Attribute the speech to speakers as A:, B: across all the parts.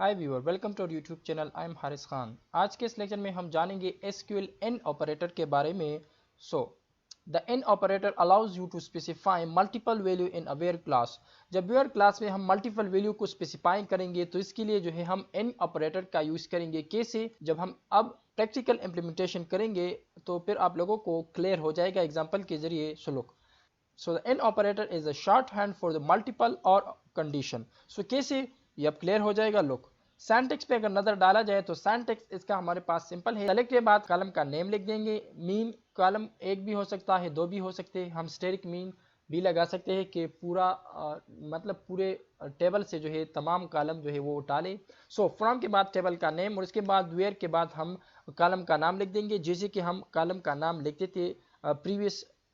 A: Hi viewer, welcome to our YouTube channel. I am Haris Khan. आज के इस लेक्चर में हम जानेंगे एसक्यूएल एन ऑपरेटर के बारे में। The in operator allows you to specify multiple value in a where clause. जब वेयर क्लास में हम मल्टीपल वैल्यू को स्पेसिफाई करेंगे तो इसके लिए जो है हम एन ऑपरेटर का यूज करेंगे। कैसे? जब हम अब प्रैक्टिकल इम्प्लीमेंटेशन करेंगे तो फिर आप लोगों को क्लियर हो जाएगा एग्जाम्पल के जरिए। So the in operator is a short hand for the multiple और कंडीशन। सो कैसे, ये अब क्लियर हो जाएगा। लुक, सिंटैक्स पे अगर नजर डाला जाए तो सिंटैक्स इसका हमारे पास सिंपल है। सेलेक्ट के बाद कॉलम का नेम लिख देंगे। मीन कॉलम एक भी हो सकता है, दो भी हो सकते हैं। हम स्टेरिक मीन भी लगा सकते हैं कि पूरा मतलब पूरे टेबल से जो है तमाम कॉलम जो है वो उठा ले। सो फ्रॉम के बाद टेबल का नेम और उसके बाद वेयर के बाद हम कॉलम का नाम लिख देंगे, जैसे कि हम कॉलम का नाम लिखते थे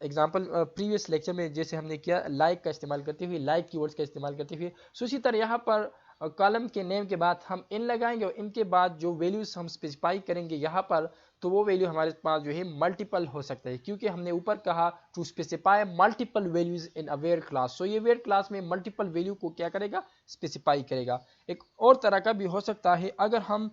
A: प्रीवियस लेक्चर में, जैसे हमने किया लाइक का इस्तेमाल करते हुए, लाइक कीवर्ड्स का इस्तेमाल करते हुए। सो इसी तरह यहाँ पर कॉलम के नेम के बाद हम इन लगाएंगे और इनके बाद जो वैल्यूज हम स्पेसिफाई करेंगे यहाँ पर, तो वो वैल्यू हमारे पास जो है मल्टीपल हो सकता है, क्योंकि हमने ऊपर कहा to specify multiple values in a where class. So ये वेयर क्लास में मल्टीपल वैल्यू को क्या करेगा? स्पेसिफाई करेगा। एक और तरह का भी हो सकता है, अगर हम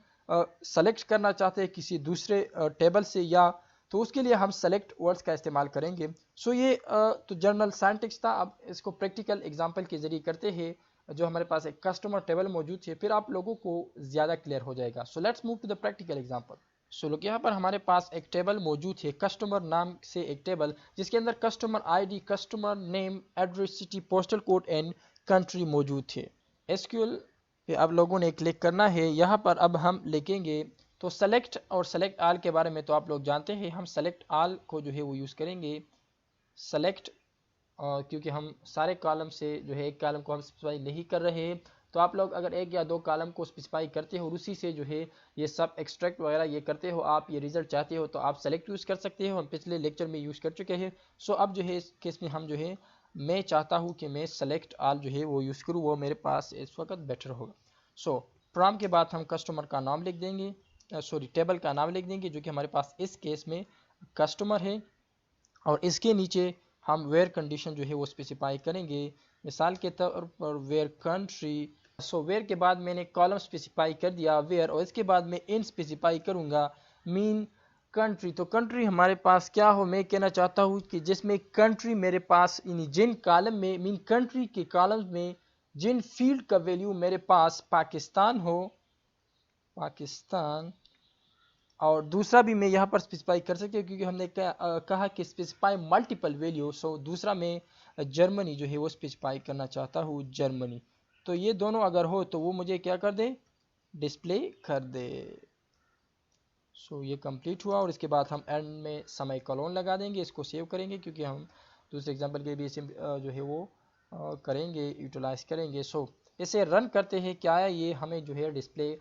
A: सेलेक्ट करना चाहते हैं किसी दूसरे टेबल से, या तो उसके लिए हम सेलेक्ट वर्ड्स का इस्तेमाल करेंगे। सो ये तो जनरल सिंटैक्स था। अब इसको प्रैक्टिकल एग्जांपल के जरिए करते हैं। जो हमारे पास एक कस्टमर टेबल मौजूद है, फिर आप लोगों को ज़्यादा क्लियर हो जाएगा। So let's move to the practical example. So लोग, यहाँ पर हमारे पास एक टेबल मौजूद है, कस्टमर नाम से एक टेबल, जिसके अंदर customer ID, customer name, address, city, postal code and country मौजूद है। एसक्यूएल पे आप लोगों ने क्लिक करना है। यहाँ पर अब हम लिखेंगे तो सेलेक्ट और सेलेक्ट आल के बारे में तो आप लोग जानते हैं। हम सेलेक्ट आल को जो है वो यूज़ करेंगे। सेलेक्ट क्योंकि हम सारे कॉलम से जो है एक कॉलम को हम स्पेसिफाई नहीं कर रहे हैं, तो आप लोग अगर एक या दो कॉलम को स्पेसिफाई करते हो और उसी से जो है ये सब एक्सट्रैक्ट वगैरह ये करते हो, आप ये रिजल्ट चाहते हो, तो आप सेलेक्ट यूज़ कर सकते हो। हम पिछले लेक्चर में यूज़ कर चुके हैं। सो अब जो है इस केस में हम जो है, मैं चाहता हूँ कि मैं सेलेक्ट आल जो है वो यूज़ करूँ, वो मेरे पास इस वक्त बेटर होगा। सो फ्रॉम के बाद हम कस्टमर का नाम लिख देंगे, टेबल का नाम लिख देंगे, जो कि हमारे पास इस केस में कस्टमर है, और इसके नीचे हम वेयर कंडीशन जो है वो स्पेसिफाई करेंगे। मिसाल के तौर पर वेयर कंट्री। सो वेयर के बाद मैंने कॉलम स्पेसिफाई कर दिया वेयर, और इसके बाद मैं इन स्पेसिफाई करूँगा मीन कंट्री। तो कंट्री हमारे पास क्या हो, मैं कहना चाहता हूँ कि जिसमें कंट्री मेरे पास जिन कॉलम में मीन कंट्री के कॉलम में जिन फील्ड का वैल्यू मेरे पास पाकिस्तान हो, पाकिस्तान। और दूसरा भी मैं यहाँ पर स्पेसिफाई कर सकती हूँ, क्योंकि हमने कहा कि स्पेसिफाई मल्टीपल वैल्यू। सो दूसरा मैं जर्मनी जो है वो स्पेसिफाई करना चाहता हूँ, जर्मनी। तो ये दोनों अगर हो तो वो मुझे क्या कर दे? डिस्प्ले कर दे। सो ये कंप्लीट हुआ, और इसके बाद हम एंड में समय कॉलन लगा देंगे। इसको सेव करेंगे, क्योंकि हम दूसरे एग्जाम्पल के भी इसे जो है वो करेंगे, यूटिलाइज करेंगे। सो इसे रन करते हैं, क्या है ये हमें जो है डिस्प्ले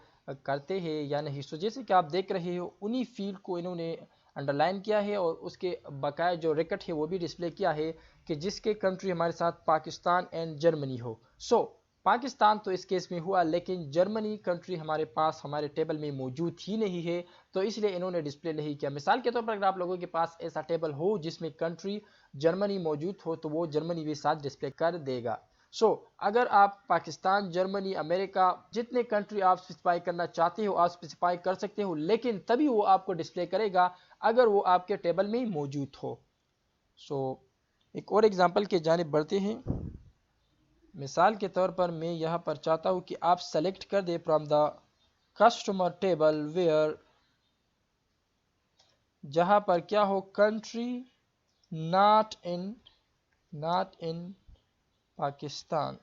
A: करते हैं या नहीं। सो जैसे कि आप देख रहे हो, उन्हीं फील्ड को इन्होंने अंडरलाइन किया है, और उसके बकाया जो रिकट है वो भी डिस्प्ले किया है कि जिसके कंट्री हमारे साथ पाकिस्तान एंड जर्मनी हो। सो पाकिस्तान तो इस केस में हुआ, लेकिन जर्मनी कंट्री हमारे पास हमारे टेबल में मौजूद ही नहीं है, तो इसलिए इन्होंने डिस्प्ले नहीं किया। मिसाल के तौर पर अगर आप लोगों के पास ऐसा टेबल हो जिसमें कंट्री जर्मनी मौजूद हो, तो वो जर्मनी भी साथ डिस्प्ले कर देगा। सो अगर आप पाकिस्तान, जर्मनी, अमेरिका, जितने कंट्री आप स्पेसिफाई करना चाहते हो आप स्पेसिफाई कर सकते हो, लेकिन तभी वो आपको डिस्प्ले करेगा अगर वो आपके टेबल में मौजूद हो। सो एक और एग्जांपल के जानिब बढ़ते हैं। मिसाल के तौर पर मैं यहाँ पर चाहता हूँ कि आप सेलेक्ट कर दे from the customer table where, जहाँ पर क्या हो, country not in Pakistan,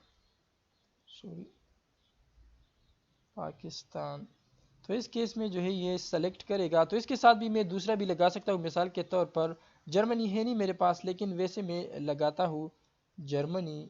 A: Pakistan. तो इस केस में जो है ये सेलेक्ट करेगा। तो इसके साथ भी मैं दूसरा भी लगा सकता हूँ। मिसाल के तौर पर जर्मनी है नहीं मेरे पास, लेकिन वैसे मैं लगाता हूँ जर्मनी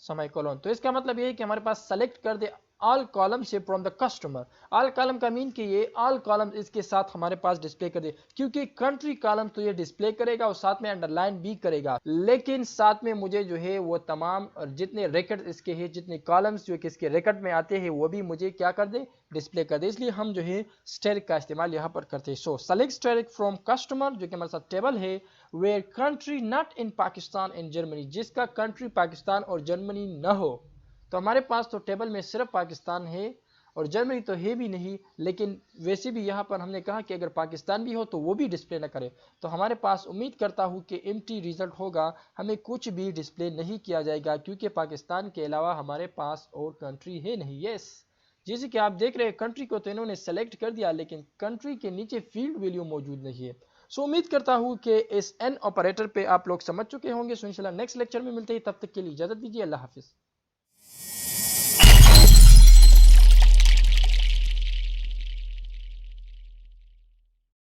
A: समय कॉलन। तो इसका मतलब ये है कि हमारे पास सेलेक्ट कर दे ऑल कॉलम से from the customer. All column का मीन कि ये ऑल कॉलम इसके साथ हमारे पास डिस्प्ले कर दे, क्योंकि कंट्री कॉलम तो ये डिस्प्ले करेगा और साथ में अंडरलाइन भी करेगा, लेकिन साथ में मुझे जो है वो तमाम जितने रिकॉर्ड इसके हैं, जितने कॉलम्स जो कि इसके रिकॉर्ड में आते हैं, वो भी मुझे क्या कर दे? डिस्प्ले कर दे। इसलिए हम जो है स्टेरिक का इस्तेमाल यहाँ पर करते हैं। So select asterisk from customer, जो कि हमारे साथ टेबल है, where country not in Pakistan and Germany, जिसका कंट्री पाकिस्तान और जर्मनी न हो। तो हमारे पास तो टेबल में सिर्फ पाकिस्तान है, और जर्मनी तो है भी नहीं, लेकिन वैसे भी यहाँ पर हमने कहा कि अगर पाकिस्तान भी हो तो वो भी डिस्प्ले ना करे। तो हमारे पास उम्मीद करता हूँ कि एम्प्टी रिजल्ट होगा, हमें कुछ भी डिस्प्ले नहीं किया जाएगा, क्योंकि पाकिस्तान के अलावा हमारे पास और कंट्री है नहीं। यस, जैसे कि आप देख रहे हैं कंट्री को तो इन्होंने सेलेक्ट कर दिया, लेकिन कंट्री के नीचे फील्ड वैल्यू मौजूद नहीं है। सो उम्मीद करता हूँ कि इस एन ऑपरेटर पे आप लोग समझ चुके होंगे। सो इंशाल्लाह नेक्स्ट लेक्चर में मिलते हैं, तब तक के लिए इजाजत दीजिए। अल्लाह हाफिज़।